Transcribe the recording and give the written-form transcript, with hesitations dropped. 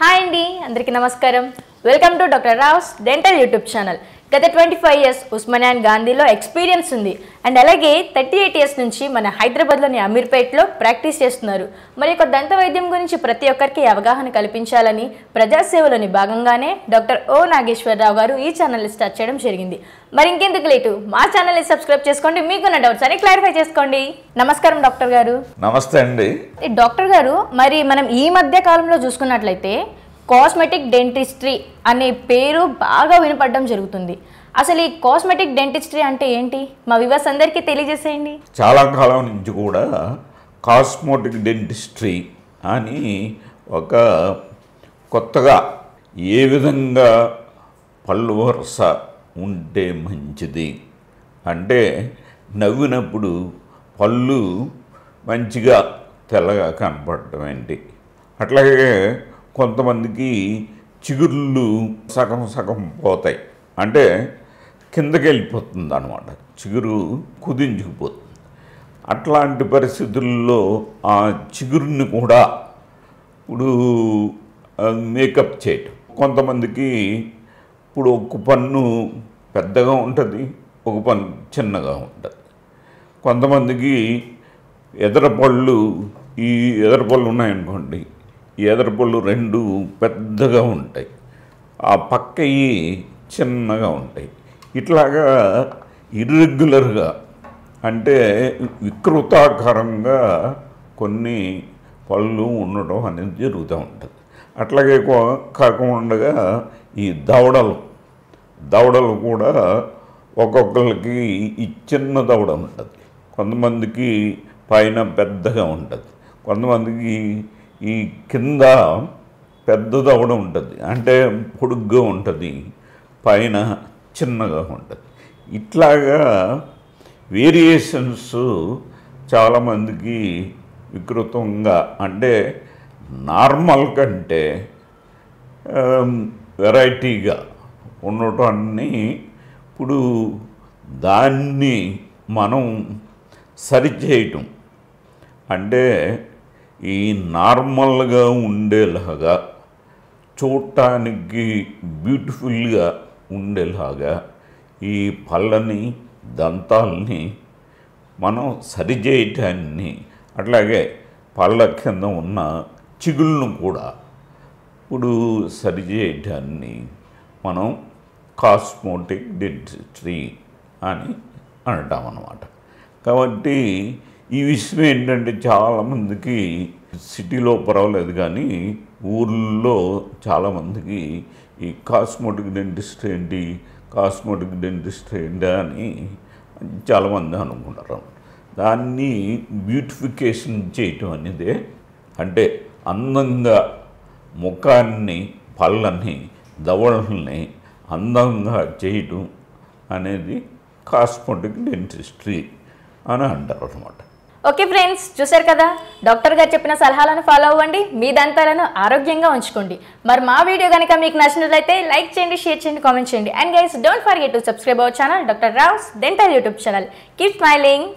hi అండి అందరికీ నమస్కారం welcome to doctor Rao's dental YouTube channel గత 25 ఇయర్స్ ఉస్మానియా అండ్ గాంధీలో ఎక్స్పీరియన్స్ ఉంది అండ్ అలాగే 38 ఇయర్స్ నుంచి మన హైదరాబాద్లోని అమీర్పేట్లో ప్రాక్టీస్ చేస్తున్నారు మరి ఒక దంత వైద్యం గురించి ప్రతి ఒక్కరికి అవగాహన కల్పించాలని ప్రజాసేవలోని భాగంగానే డాక్టర్ ఓ నాగేశ్వరరావు గారు ఈ ఛానల్ని స్టార్ట్ చేయడం జరిగింది మరి ఇంకెందుకు లేటు మా ఛానల్ని సబ్స్క్రైబ్ చేసుకోండి మీకున్న డౌట్స్ అని క్లారిఫై చేసుకోండి నమస్కారం డాక్టర్ గారు నమస్తే అండి డాక్టర్ గారు మరి మనం ఈ మధ్య కాలంలో చూసుకున్నట్లయితే కాస్మెటిక్ డెంటిస్ట్రీ అనే పేరు బాగా వినపడడం జరుగుతుంది అసలు ఈ కాస్మెటిక్ డెంటిస్ట్రీ అంటే ఏంటి మా వ్యూవర్స్ అందరికీ తెలియజేసేయండి చాలా కాలం నుంచి కూడా కాస్మెటిక్ డెంటిస్ట్రీ అని ఒక కొత్తగా ఏ విధంగా పళ్ళు వరుస ఉంటే మంచిది అంటే నవ్వినప్పుడు పళ్ళు మంచిగా తెల్లగా కనపడటం ఏంటి అట్లాగే కొంతమందికి చిగుర్లు సగం సగం పోతాయి అంటే కిందకి వెళ్ళిపోతుంది అన్నమాట చిగురు కుదించుకుపోతుంది అట్లాంటి పరిస్థితుల్లో ఆ చిగురుని కూడా ఇప్పుడు మేకప్ చేయటం కొంతమందికి ఇప్పుడు ఒక పన్ను పెద్దగా ఉంటుంది ఒక పన్ను చిన్నగా ఉంటుంది కొంతమందికి ఎదరపళ్ళు ఈ ఎదరపళ్ళు ఉన్నాయనుకోండి ఈ ఎదరపళ్ళు రెండు పెద్దగా ఉంటాయి ఆ పక్కయి చిన్నగా ఉంటాయి ఇట్లాగా ఇర్రెగ్యులర్గా అంటే వికృతాకారంగా కొన్ని పళ్ళు ఉండడం అనేది జరుగుతూ ఉంటుంది అట్లాగే కాకుండా ఈ దవడలు కూడా ఒక్కొక్కరికి ఈ చిన్న దవడ ఉంటుంది కొంతమందికి పైన పెద్దగా ఉంటుంది కొంతమందికి ఈ కింద పెద్ద దవడ ఉంటుంది అంటే పొడుగ్గా ఉంటుంది పైన చిన్నగా ఉంటుంది ఇట్లాగా వేరియేషన్స్ చాలామందికి వికృతంగా అంటే నార్మల్ కంటే వెరైటీగా ఉండటాన్ని ఇప్పుడు దాన్ని మనం సరిచేయటం అంటే ఈ నార్మల్గా ఉండేలాగా చూడటానికి బ్యూటిఫుల్గా ఉండేలాగా ఈ పళ్ళని దంతాలని మనం సరిచేయటాన్ని అట్లాగే పళ్ళ కింద ఉన్న చిగుళ్ళను కూడా ఇప్పుడు సరిచేయటాన్ని మనం కాస్మెటిక్ డెంటిస్ట్రీ అని అంటాం అన్నమాట కాబట్టి ఈ విషయం ఏంటంటే చాలామందికి సిటీలో పర్వాలేదు కానీ ఊళ్ళో చాలామందికి ఈ కాస్మెటిక్ డెంటిస్ట్రీ ఏంటి కాస్మెటిక్ డెంటిస్ట్రీ ఏంటి అని చాలామంది అనుకుంటారు దాన్ని బ్యూటిఫికేషన్ చేయటం అనేదే అంటే అందంగా ముఖాన్ని పళ్ళని దవడల్ని అందంగా చేయటం అనేది కాస్మెటిక్ డెంటిస్ట్రీ అని అంటారు అన్నమాట ఓకే ఫ్రెండ్స్ చూసారు కదా డాక్టర్ గారు చెప్పిన సలహాలను ఫాలో అవ్వండి మీ దంతాలను ఆరోగ్యంగా ఉంచుకోండి మరి మా వీడియో కనుక మీకు నచ్చినట్లయితే లైక్ చేయండి షేర్ చేయండి కామెంట్ చేయండి and guys don't forget to subscribe our channel doctor Rao's dental YouTube channel keep smiling